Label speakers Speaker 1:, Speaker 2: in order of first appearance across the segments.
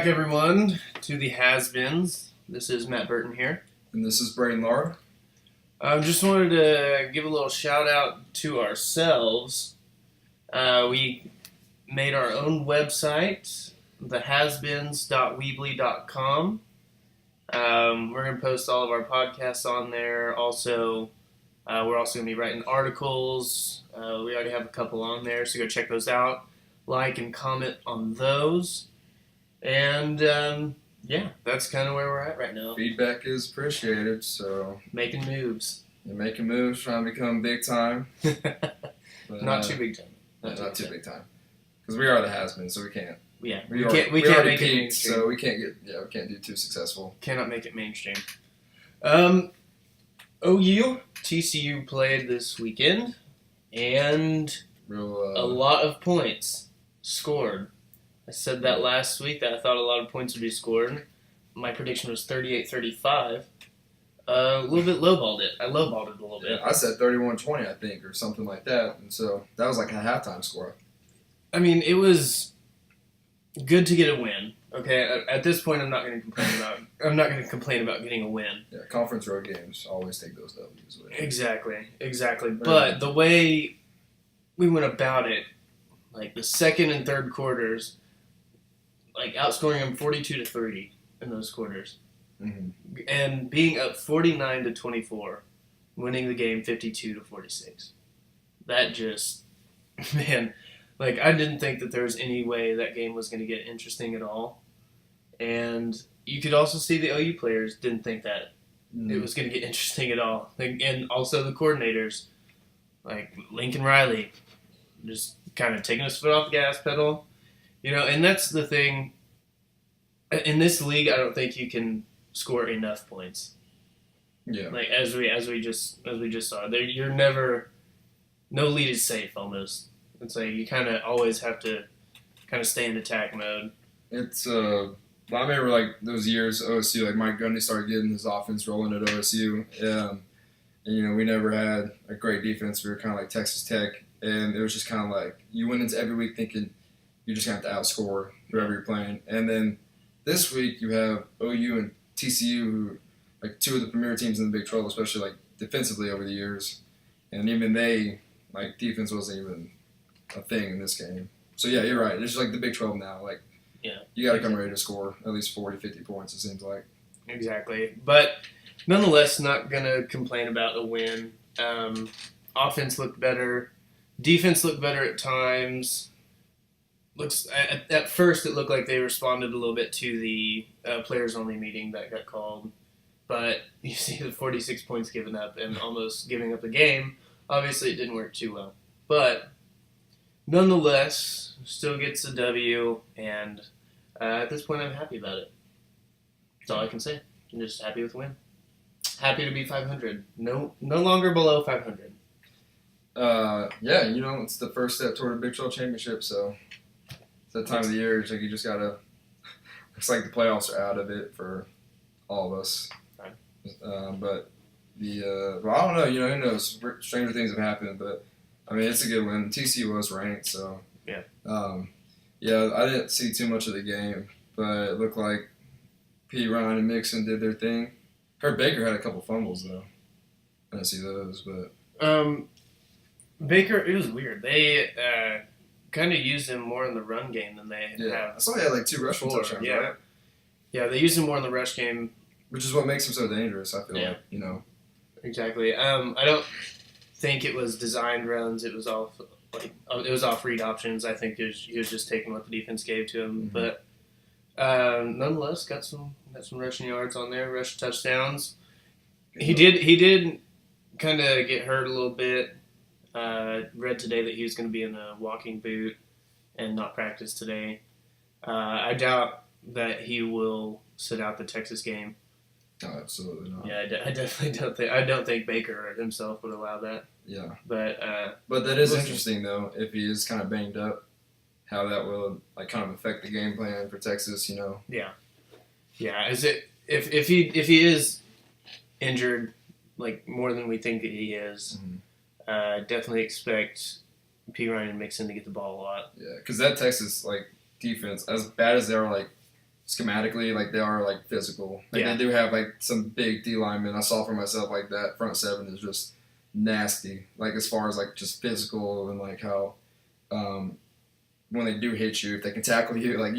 Speaker 1: back, everyone, to the Has-Beens. This is Matt Burton here.
Speaker 2: And this is Braden Laura.
Speaker 1: Just wanted to give a little shout-out to ourselves. We made our own website, thehasbeens.weebly.com. We're going to post all of our podcasts on there. Also, we're also going to be writing articles. We already have a couple on there, so go check those out. Like and comment on those. And, that's kind of where we're at right now.
Speaker 2: Feedback is appreciated, so...
Speaker 1: Making moves.
Speaker 2: You're making moves, trying to become big time.
Speaker 1: But, not too big time.
Speaker 2: Not too big time. Because we are the has-beens, so we can't.
Speaker 1: Yeah,
Speaker 2: we
Speaker 1: can't
Speaker 2: make
Speaker 1: it
Speaker 2: peaked,
Speaker 1: mainstream.
Speaker 2: so we can't do too successful.
Speaker 1: Cannot make it mainstream. OU, TCU played this weekend, and a lot of points scored. I said that last week, that I thought a lot of points would be scored. My prediction was 38-35. A little bit lowballed it. I lowballed it a little bit.
Speaker 2: I said 31-20, I think, or something like that. And so that was like a halftime score.
Speaker 1: I mean, it was good to get a win. Okay, at this point, I'm not going to complain about getting a win.
Speaker 2: Yeah, conference road games always take those W's.
Speaker 1: Exactly. But the way we went about it, like the second and third quarters, like outscoring them 42-30 in those quarters, and being up 49-24, winning the game 52-46. That just, man, like I didn't think that there was any way that game was going to get interesting at all. And you could also see the OU players didn't think that it was going to get interesting at all. And also the coordinators, like Lincoln Riley, just kind of taking his foot off the gas pedal. And that's the thing. In this league, I don't think you can score enough points.
Speaker 2: Yeah.
Speaker 1: Like as we just saw, no lead is safe almost. It's like you kind of always have to kind of stay in attack mode.
Speaker 2: It's I remember like those years OSU, like Mike Gundy started getting his offense rolling at OSU. And we never had a great defense. We were kind of like Texas Tech, and it was just kind of like you went into every week thinking you're just going to have to outscore whoever you're playing. And then this week you have OU and TCU, who like two of the premier teams in the Big 12, especially like defensively over the years. And even they, like defense wasn't even a thing in this game. So yeah, you're right. It's just like the Big 12 now. Like you got to come ready to score at least 40, 50 points, it seems like.
Speaker 1: Exactly. But nonetheless, not going to complain about a win. Offense looked better. Defense looked better at times. At first, it looked like they responded a little bit to the players-only meeting that got called. But you see the 46 points given up and almost giving up the game. Obviously, it didn't work too well. But nonetheless, still gets a W, and at this point, I'm happy about it. That's all I can say. I'm just happy with the win. Happy to be 500. No longer below 500.
Speaker 2: It's the first step toward a Big 12 championship, so it's that time of the year. It's like you just gotta. It's like the playoffs are out of it for all of us.
Speaker 1: Right.
Speaker 2: But I don't know. Who knows? Stranger things have happened, but I mean, it's a good win. TCU was ranked, so
Speaker 1: yeah.
Speaker 2: I didn't see too much of the game, but it looked like P. Ryan and Mixon did their thing. Heard Baker had a couple fumbles though. I didn't see those, but
Speaker 1: Baker, it was weird. They kind of used him more in the run game than they have.
Speaker 2: I saw he had like 2 rushing touchdowns, right?
Speaker 1: Yeah, they used him more in the rush game,
Speaker 2: which is what makes him so dangerous. I feel like
Speaker 1: exactly. I don't think it was designed runs. It was off read options. I think he was just taking what the defense gave to him. Mm-hmm. But nonetheless, got some rushing yards on there, rush touchdowns. He did kind of get hurt a little bit. Read today that he was going to be in a walking boot and not practice today. I doubt that he will sit out the Texas game.
Speaker 2: No, absolutely not.
Speaker 1: Yeah, I definitely don't think Baker himself would allow that.
Speaker 2: Yeah.
Speaker 1: But
Speaker 2: that is interesting though. If he is kind of banged up, how that will like kind of affect the game plan for Texas.
Speaker 1: Yeah. Is it if he is injured like more than we think that he is? Mm-hmm. Definitely expect P. Ryan and Mixon to get the ball a lot.
Speaker 2: Yeah, because that Texas defense, as bad as they are schematically, like they are like physical. Like they do have like some big D linemen. I saw for myself like that front seven is just nasty. Like as far as like just physical and like how when they do hit you, if they can tackle you, like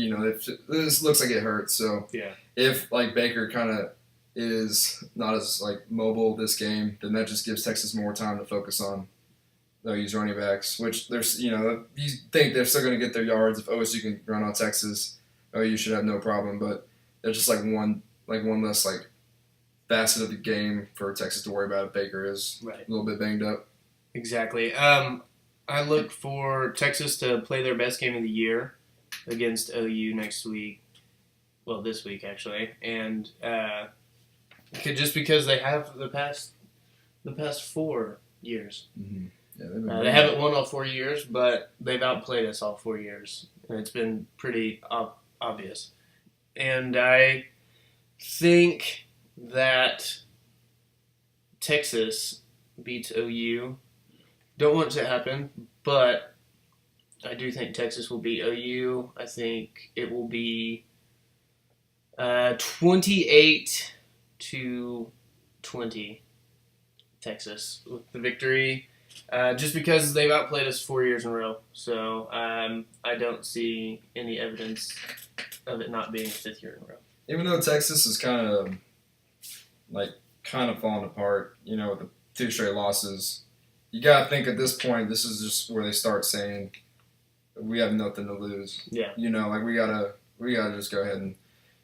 Speaker 2: this looks like it hurts. So if like Baker kind of is not as like mobile this game, then that just gives Texas more time to focus on OU's running backs. Which there's you think they're still going to get their yards if OSU can run on Texas. OU should have no problem, but there's just like one less like facet of the game for Texas to worry about if Baker is a little bit banged up.
Speaker 1: Exactly. I look for Texas to play their best game of the year against OU next week. Well, this week actually, and just because they have the past 4 years.
Speaker 2: Mm-hmm.
Speaker 1: Yeah, they haven't won all 4 years, but they've outplayed us all 4 years, and it's been pretty obvious. And I think that Texas beats OU. Don't want it to happen, but I do think Texas will beat OU. I think it will be 28-20 Texas with the victory. Just because they've outplayed us 4 years in a row. So I don't see any evidence of it not being a 5th year in a row.
Speaker 2: Even though Texas is kind of falling apart, with the 2 straight losses, you got to think at this point, this is just where they start saying, we have nothing to lose.
Speaker 1: Yeah.
Speaker 2: We gotta just go ahead and,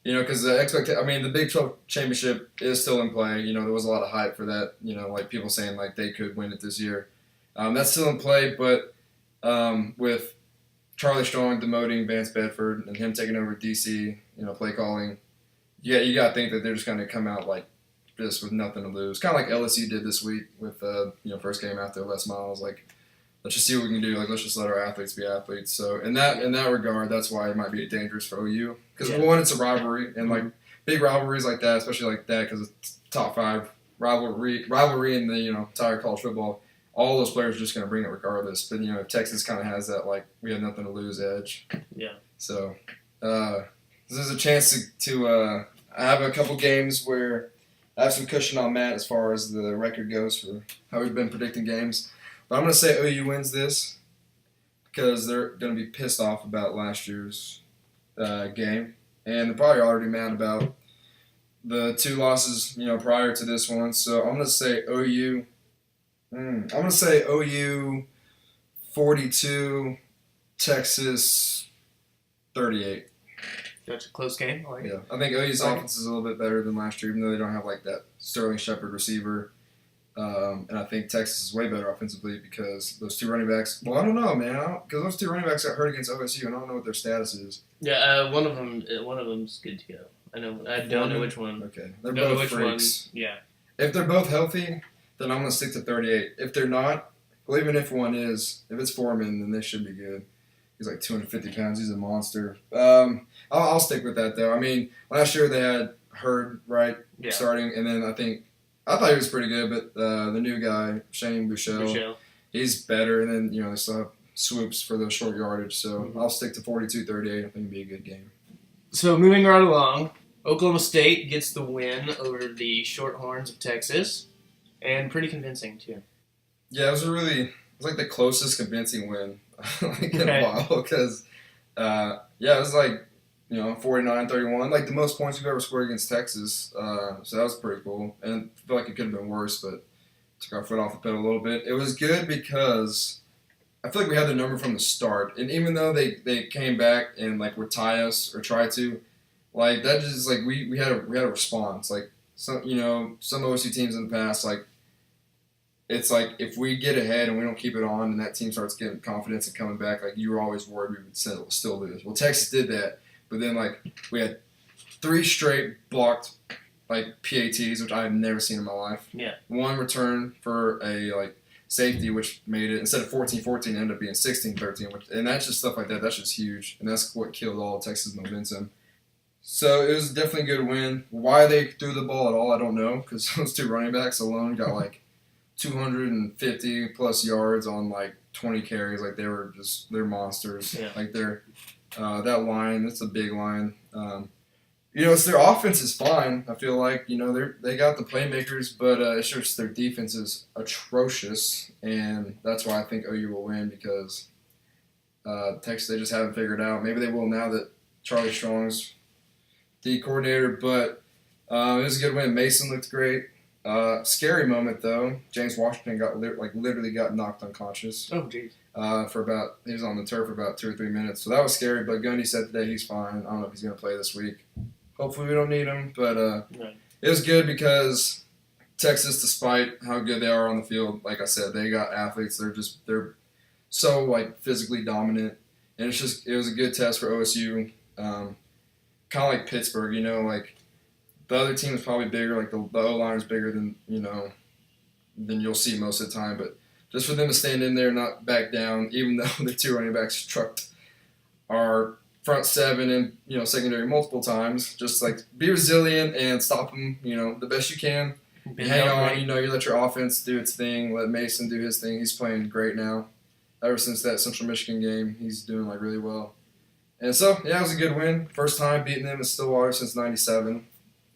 Speaker 2: because the Big 12 championship is still in play. There was a lot of hype for that. Like people saying like they could win it this year. That's still in play, but with Charlie Strong demoting Vance Bedford and him taking over DC, play calling, you got to think that they're just going to come out like this with nothing to lose. Kind of like LSU did this week with first game after Les Miles. Like, let's just see what we can do. Like, let's just let our athletes be athletes. So in that regard, that's why it might be dangerous for OU. Because one, it's a rivalry, and like big rivalries like that, especially like that, because it's top 5 rivalry in the entire college football. All those players are just going to bring it regardless. But if Texas kind of has that like we have nothing to lose edge.
Speaker 1: Yeah.
Speaker 2: So this is a chance to have a couple games where I have some cushion on Matt as far as the record goes for how we've been predicting games. But I'm going to say OU wins this because they're going to be pissed off about last year's game. And they're probably already mad about the 2 losses, prior to this one. So I'm going to say OU. I'm going to say OU 42, Texas 38.
Speaker 1: That's a close game.
Speaker 2: Yeah, I think OU's offense is a little bit better than last year, even though they don't have like that Sterling Shepard receiver. And I think Texas is way better offensively because those 2 running backs. Well, I don't know, man, because those 2 running backs got hurt against OSU, and I don't know what their status is.
Speaker 1: Yeah, one of them's good to go. I don't know which one.
Speaker 2: Okay, they're both freaks.
Speaker 1: One, yeah.
Speaker 2: If they're both healthy, then I'm gonna stick to 38. If they're not, well, even if one is, if it's Foreman, then they should be good. He's like 250 pounds. He's a monster. I'll stick with that, though. I mean, last year they had Hurd, starting, and then I thought he was pretty good, but the new guy, Shane Buechele, he's better, and then, they still have Swoops for the short yardage, so I'll stick to 42-38. I think it'll be a good game.
Speaker 1: So moving right along, Oklahoma State gets the win over the Shorthorns of Texas, and pretty convincing, too.
Speaker 2: Yeah, it was like the closest convincing win in a while because, it was like, 49-31, like the most points we've ever scored against Texas. So that was pretty cool. And I feel like it could have been worse, but took our foot off the pedal a little bit. It was good because I feel like we had the number from the start. And even though they came back and like would tie us or try to, like that just like we had a response. Like some OSU teams in the past, like it's like if we get ahead and we don't keep it on and that team starts getting confidence and coming back, like you were always worried we would still lose. Well, Texas did that, but then like we had 3 straight blocked like PATs, which I have never seen in my life.
Speaker 1: Yeah.
Speaker 2: 1 return for a like safety, which made it instead of 14-14, ended up being 16-13, and that's just stuff like that. That's just huge, and that's what killed all of Texas momentum. So it was definitely a good win. Why they threw the ball at all, I don't know, because those 2 running backs alone got like 250 plus yards on like 20 carries. Like they're monsters.
Speaker 1: Yeah.
Speaker 2: Like they're that line. That's a big line. It's their offense is fine. I feel like they got the playmakers, but it's just their defense is atrocious, and that's why I think OU will win because Texas they just haven't figured it out. Maybe they will now that Charlie Strong's the coordinator, but it was a good win. Mason looked great. Scary moment though. James Washington got literally got knocked unconscious.
Speaker 1: Oh, jeez.
Speaker 2: He was on the turf for about 2 or 3 minutes, so that was scary. But Gundy said today he's fine. I don't know if he's going to play this week. Hopefully we don't need him, but
Speaker 1: Right.
Speaker 2: it was good because Texas, despite how good they are on the field, like I said, they got athletes. They're so physically dominant, and it was a good test for OSU. Kind of like Pittsburgh, like the other team is probably bigger, like the O line is bigger than than you'll see most of the time, but just for them to stand in there, not back down, even though the 2 running backs trucked our front 7 and secondary multiple times. Just be resilient and stop them, the best you can. Hang on, you let your offense do its thing. Let Mason do his thing. He's playing great now. Ever since that Central Michigan game, he's doing really well. And so it was a good win. First time beating them in Stillwater since '97.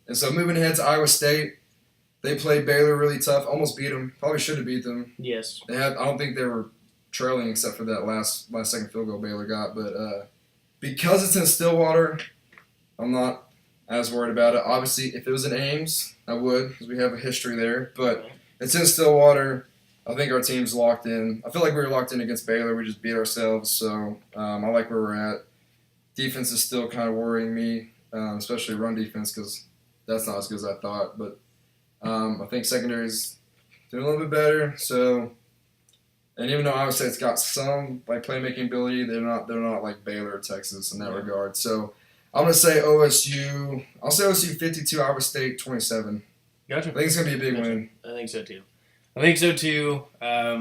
Speaker 2: And so moving ahead to Iowa State, they played Baylor really tough. Almost beat them. Probably should have beat them.
Speaker 1: Yes.
Speaker 2: I don't think they were trailing except for that last second field goal Baylor got, but because it's in Stillwater, I'm not as worried about it. Obviously, if it was in Ames, I would because we have a history there. But it's in Stillwater. I think our team's locked in. I feel like we were locked in against Baylor. We just beat ourselves. So I like where we're at. Defense is still kind of worrying me, especially run defense because that's not as good as I thought. But I think secondary's doing a little bit better. So. And even though Iowa State's got some playmaking ability, they're not like Baylor or Texas in that regard. So I'm gonna say OSU. I'll say OSU 52, Iowa State 27.
Speaker 1: Gotcha.
Speaker 2: I think it's gonna be a big win.
Speaker 1: I think so too. I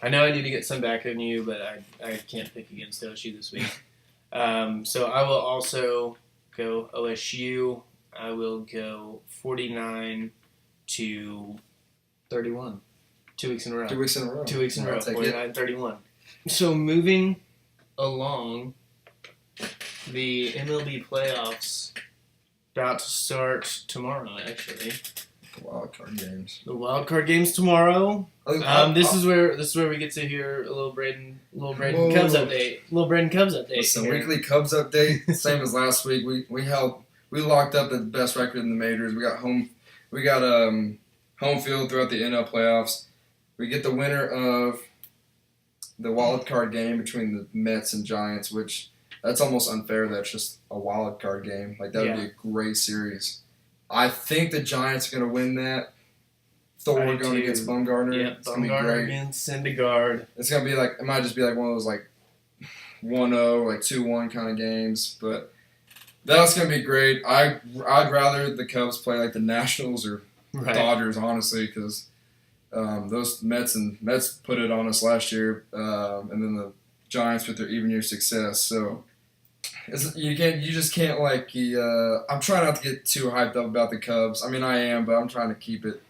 Speaker 1: know I need to get some back on you, but I can't pick against OSU this week. So I will also go OSU. I will go 49-31. 2 weeks in a row.
Speaker 2: 2 weeks in a row.
Speaker 1: 2 weeks in a row. 49-31. So moving along, the MLB playoffs about to start tomorrow. Actually,
Speaker 2: Wild card games.
Speaker 1: The wild card games tomorrow. This is where we get to hear a little Braden Cubs update.
Speaker 2: It's a weekly Cubs update. Same as last week. We locked up the best record in the majors. We got home field throughout the NL playoffs. We get the winner of the wild card game between the Mets and Giants, which that's almost unfair. That's just a wild card game. That would be a great series. I think the Giants are going to win that. Thor going against Bumgarner.
Speaker 1: Yeah, Bumgarner against Syndergaard.
Speaker 2: It's going to be it might just be one of those 1-0, 2-1 kind of games, but that's going to be great. I'd rather the Cubs play the Nationals or Dodgers, honestly, because those Mets put it on us last year, and then the Giants with their even year success. So you just can't I'm trying not to get too hyped up about the Cubs. I mean, I am, but I'm trying to keep it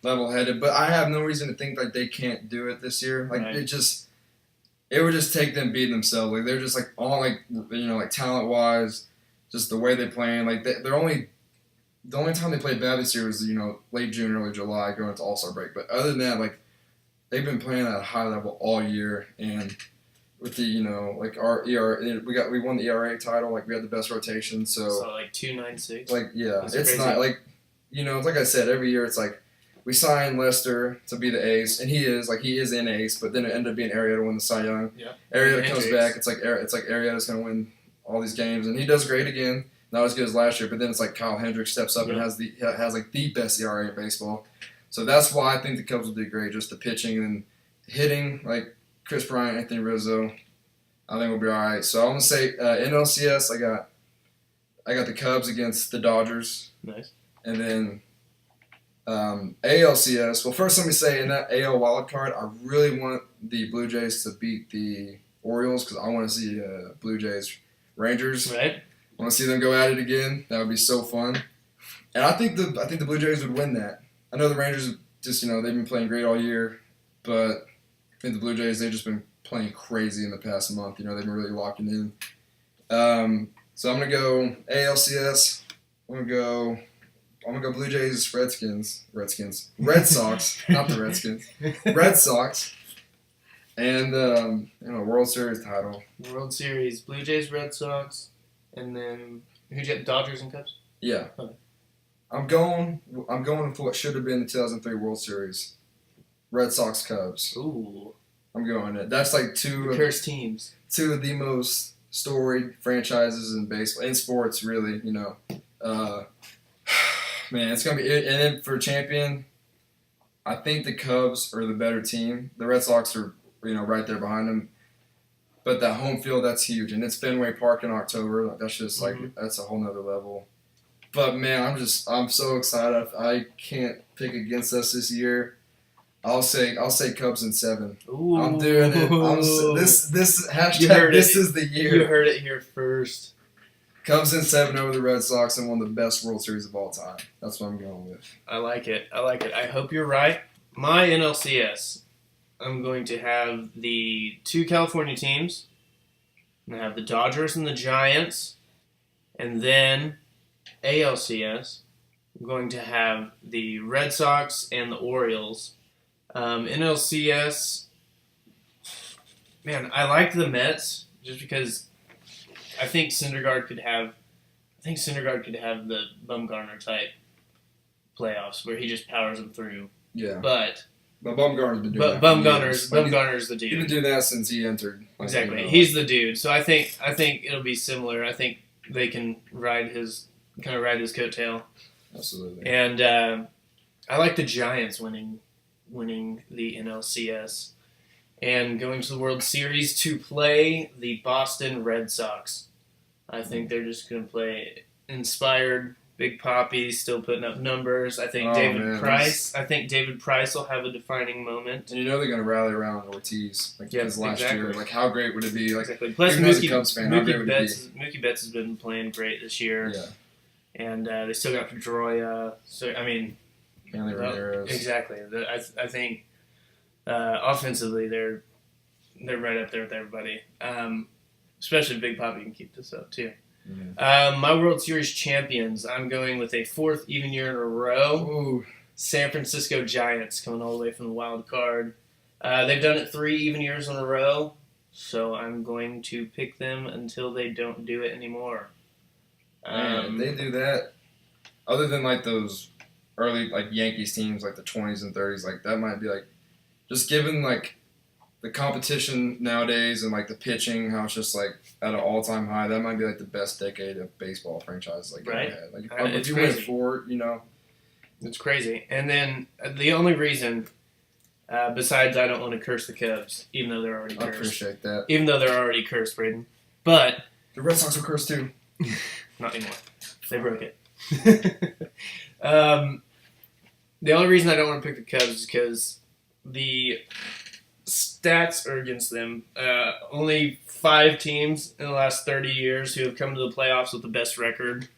Speaker 2: level-headed. But I have no reason to think they can't do it this year. It would just take them beating themselves. They're just all talent-wise, just the way they play. The only time they played bad this year was late June, early July, going into All-Star break. But other than that, they've been playing at a high level all year. And with the our ERA, we won the ERA title. We had the best rotation. So
Speaker 1: 2.96.
Speaker 2: It's
Speaker 1: crazy.
Speaker 2: not like I said, every year it's we signed Lester to be the ace, and he is an ace. But then it ended up being Arrieta to win the Cy Young.
Speaker 1: Yeah.
Speaker 2: Arrieta comes back. It's Arrieta's going to win all these games, and he does great again. Not as good as last year, but then it's Kyle Hendricks steps up and has the best ERA in baseball. So that's why I think the Cubs will do great. Just the pitching and hitting, Chris Bryant, Anthony Rizzo, I think we'll be all right. So I'm gonna say NLCS. I got the Cubs against the Dodgers.
Speaker 1: Nice.
Speaker 2: And then ALCS. Well, first let me say in that AL wildcard, I really want the Blue Jays to beat the Orioles because I want to see Blue Jays Rangers.
Speaker 1: Right.
Speaker 2: I want to see them go at it again. That would be so fun. And I think the Blue Jays would win that. I know the Rangers just they've been playing great all year, but I think the Blue Jays they've just been playing crazy in the past month. They've been really locking in. So I'm gonna go ALCS. I'm gonna go Blue Jays, Red Sox, not the Redskins, Red Sox, and World Series title.
Speaker 1: World Series, Blue Jays, Red Sox, and then who'd you get? Dodgers and Cubs.
Speaker 2: Yeah.
Speaker 1: Okay.
Speaker 2: I'm going for what should have been the 2003 World Series, Red Sox, Cubs.
Speaker 1: Ooh.
Speaker 2: I'm going it. That's like
Speaker 1: cursed teams.
Speaker 2: Two of the most storied franchises in baseball, in sports, really. Man, it's gonna be. And then for champion, I think the Cubs are the better team. The Red Sox are, right there behind them. But that home field, that's huge, and it's Fenway Park in October. That's just that's a whole nother level. But man, I'm so excited. I can't pick against us this year. I'll say Cubs in 7.
Speaker 1: Ooh.
Speaker 2: I'm doing it. This hashtag. This is the year.
Speaker 1: You heard it here first.
Speaker 2: Cubs in 7 over the Red Sox and one of the best World Series of all time. That's what I'm going with.
Speaker 1: I like it. I hope you're right. My NLCS, I'm going to have the 2 California teams. I'm going to have the Dodgers and the Giants. And then ALCS, I'm going to have the Red Sox and the Orioles. NLCS, man, I like the Mets just because I think Syndergaard could have the Bumgarner type playoffs where he just powers them through.
Speaker 2: Yeah.
Speaker 1: But
Speaker 2: Bumgarner's been doing that.
Speaker 1: Bumgarner's the dude.
Speaker 2: He's been doing that since he entered.
Speaker 1: Exactly. He's the dude. So I think it'll be similar. I think they can ride his coattail.
Speaker 2: Absolutely.
Speaker 1: And I like the Giants winning the NLCS and going to the World Series to play the Boston Red Sox. I think they're just going to play inspired. Big Papi still putting up numbers. I think David Price will have a defining moment.
Speaker 2: And they're going to rally around Ortiz his last year. Like, how great would it be? Like,
Speaker 1: exactly. Plus,
Speaker 2: even as a Cubs fan, how great would it be?
Speaker 1: Mookie Betts has been playing great this year.
Speaker 2: Yeah.
Speaker 1: And they still got Pedroia. So, I mean,
Speaker 2: Manly Ramirez.
Speaker 1: Exactly. I think offensively they're right up there with everybody. Especially if Big Papi can keep this up too. Mm-hmm. My World Series champions, I'm going with a 4th even year in a row.
Speaker 2: Ooh.
Speaker 1: San Francisco Giants coming all the way from the wild card. They've done it 3 even years in a row, so I'm going to pick them until they don't do it anymore.
Speaker 2: Man, they do that. Other than like those early Yankees teams, like the 20s and 30s, like that might be just given the competition nowadays and the pitching, how it's just at an all-time high. That might be the best decade of baseball franchise
Speaker 1: right.
Speaker 2: Ever had. If you went 4,
Speaker 1: it's crazy. And then the only reason, besides I don't want to curse the Cubs, even though they're already cursed.
Speaker 2: I appreciate that.
Speaker 1: Even though they're already cursed, Braden. But
Speaker 2: the Red Sox are cursed too.
Speaker 1: Not anymore. They broke it. The only reason I don't want to pick the Cubs is because the stats are against them. Only 5 teams in the last 30 years who have come to the playoffs with the best record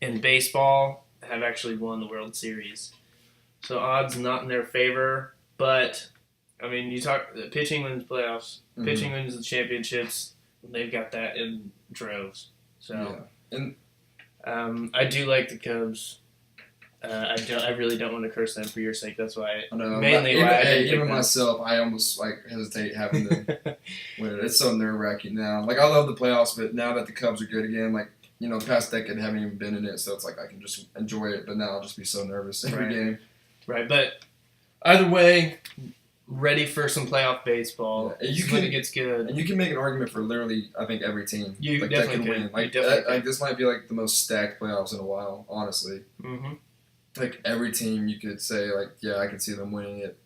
Speaker 1: in baseball have actually won the World Series. So odds not in their favor, but I mean, pitching wins playoffs, pitching wins the championships. They've got that in droves. So,
Speaker 2: yeah.
Speaker 1: And I do like the Cubs. I really don't want to curse them for your sake. That's why.
Speaker 2: Even myself, I almost hesitate having to win it. It's so nerve-wracking now. I love the playoffs, but now that the Cubs are good again, the past decade I haven't even been in it, so it's I can just enjoy it. But now I'll just be so nervous every game.
Speaker 1: Right, but either way, ready for some playoff baseball.
Speaker 2: Yeah.
Speaker 1: When it gets good,
Speaker 2: and you can make an argument for literally, I think, every team.
Speaker 1: You definitely can win.
Speaker 2: This might be the most stacked playoffs in a while, honestly.
Speaker 1: Mm-hmm.
Speaker 2: Every team you could say, yeah, I can see them winning it.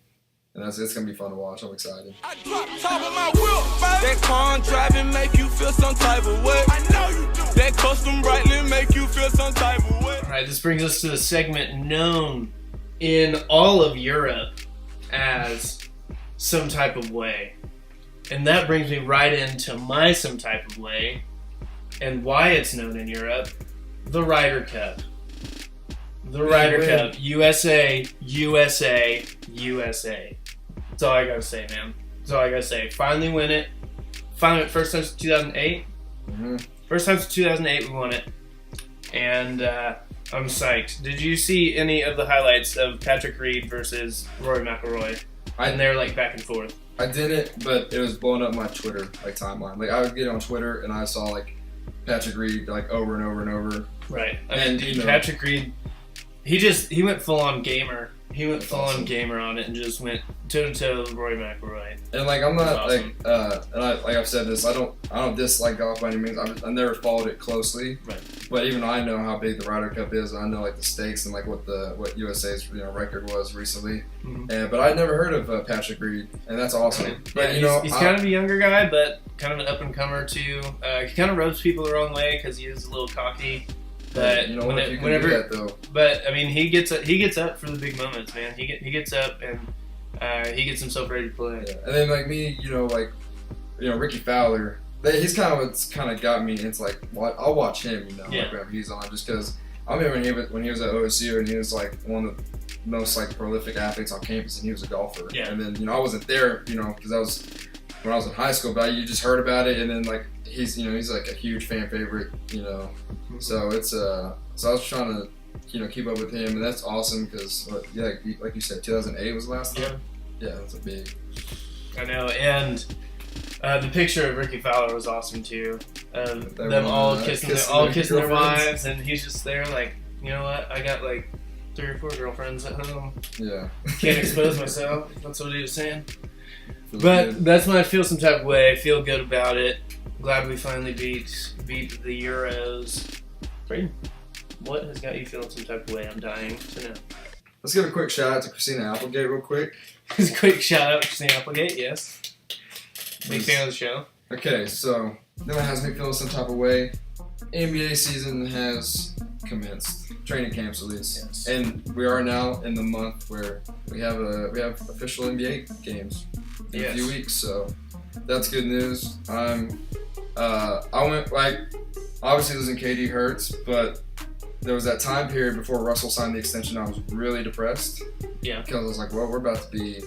Speaker 2: And it's going to be fun to watch. I'm excited.
Speaker 3: I drop top of my whip, baby. That car driving make you feel some type of way. I know you do. That custom brightly make you feel some type of way.
Speaker 1: All right, this brings us to the segment known in all of Europe as Some Type of Way. And that brings me right into my Some Type of Way and why it's known in Europe, the Ryder Cup. The Ryder Cup. USA, USA, USA. That's all I gotta say, man. That's all I gotta say. Finally win it. First time since 2008.
Speaker 2: Mm-hmm.
Speaker 1: First time since 2008 we won it. And I'm psyched. Did you see any of the highlights of Patrick Reed versus Rory McIlroy? And they're like back and forth.
Speaker 2: I didn't, but it was blowing up my Twitter like timeline. Like I would get on Twitter and I saw like Patrick Reed like over and over and over.
Speaker 1: Right.
Speaker 2: And you know,
Speaker 1: Patrick Reed, he went full on gamer. He went full on gamer on it and just went toe to toe with Rory McIlroy.
Speaker 2: And like I'm not
Speaker 1: awesome.
Speaker 2: like I've said this, I don't dislike golf by any means. I never followed it closely.
Speaker 1: Right.
Speaker 2: But even I know how big the Ryder Cup is, and I know like the stakes and like what USA's record was recently.
Speaker 1: Mm-hmm.
Speaker 2: But I'd never heard of Patrick Reed, and that's awesome.
Speaker 1: Right.
Speaker 2: But
Speaker 1: he's kind of a younger guy, but kind of an up and comer too. He kind of rubs people the wrong way because he is a little cocky. But
Speaker 2: you know what? You can
Speaker 1: whenever,
Speaker 2: do that though.
Speaker 1: But I mean, he gets up for the big moments, man. He gets up and he gets himself ready to play.
Speaker 2: Yeah. And then like me, Ricky Fowler. He's kind of what's kind of got me into like I'll watch him, like whenever he's on, just because I remember when he was at OSU and he was like one of the most like prolific athletes on campus, and he was a golfer.
Speaker 1: Yeah.
Speaker 2: And then I wasn't there, because that was when I was in high school, but you just heard about it, and then like he's like a huge fan favorite, So it's so I was trying to keep up with him, and that's awesome because like you said, 2008 was the last time. Yeah, that's a big.
Speaker 1: I know, and the picture of Ricky Fowler was awesome too. Them all kissing their wives, and he's just there like, you know what? I got like 3 or 4 girlfriends at home.
Speaker 2: Yeah.
Speaker 1: Can't expose myself. That's what he was saying.
Speaker 2: Feels
Speaker 1: But
Speaker 2: good.
Speaker 1: that's when I feel some type of way. I feel good about it. Glad we finally beat the Euros. Braden, what has got you feeling some type of way? I'm dying to know.
Speaker 2: Let's give a quick shout out to Christina Applegate real quick.
Speaker 1: Just a quick shout out to Christina Applegate, yes. Big fan of the show.
Speaker 2: Okay, so that has me feeling some type of way. NBA season has commenced, training camps at least,
Speaker 1: Yes.
Speaker 2: and we are now in the month where we have official NBA games in a few weeks. So that's good news. I went obviously losing KD hurts, but there was that time period before Russell signed the extension. I was really depressed.
Speaker 1: Yeah.
Speaker 2: Because I was like, well, we're about to be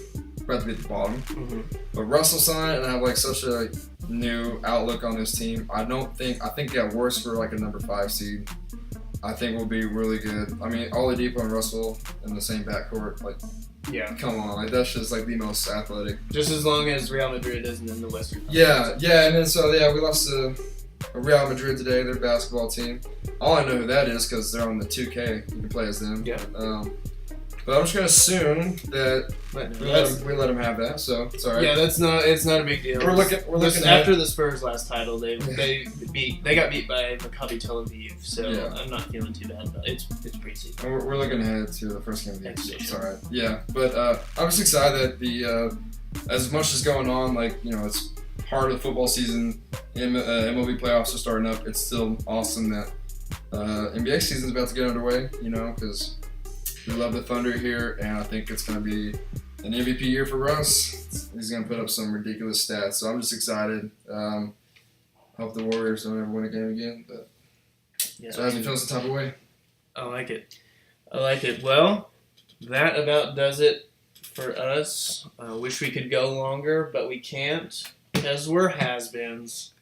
Speaker 2: at the bottom.
Speaker 1: Mm-hmm.
Speaker 2: But Russell signed, and I have like such a new outlook on this team. I think at worst we're like a number 5 seed. I think we'll be really good. I mean, Oladipo and Russell in the same backcourt, like, come on, like that's just like the most athletic.
Speaker 1: Just as long as Real Madrid isn't in the Western Conference.
Speaker 2: Yeah, and then we lost to Real Madrid today, their basketball team. All I know who that is because they're on the 2K. You can play as them.
Speaker 1: Yeah.
Speaker 2: But I'm just gonna assume that we let them have that, so it's all right.
Speaker 1: Yeah, it's not a big deal.
Speaker 2: We're looking
Speaker 1: after the Spurs last title. They got beat by Maccabi Tel Aviv, so I'm not feeling too bad about it. It's preseason.
Speaker 2: We're looking ahead to the first game of the year.
Speaker 1: Exhibition.
Speaker 2: It's all right. Yeah, but I'm just excited that the as much as going on, it's part of the football season. MLB playoffs are starting up. It's still awesome that NBA season's about to get underway. Because we love the Thunder here, and I think it's going to be an MVP year for Russ. He's going to put up some ridiculous stats, so I'm just excited. Hope the Warriors don't ever win a game again. But so has me feeling some type of way.
Speaker 1: I like it. Well, that about does it for us. I wish we could go longer, but we can't because we're has-beens.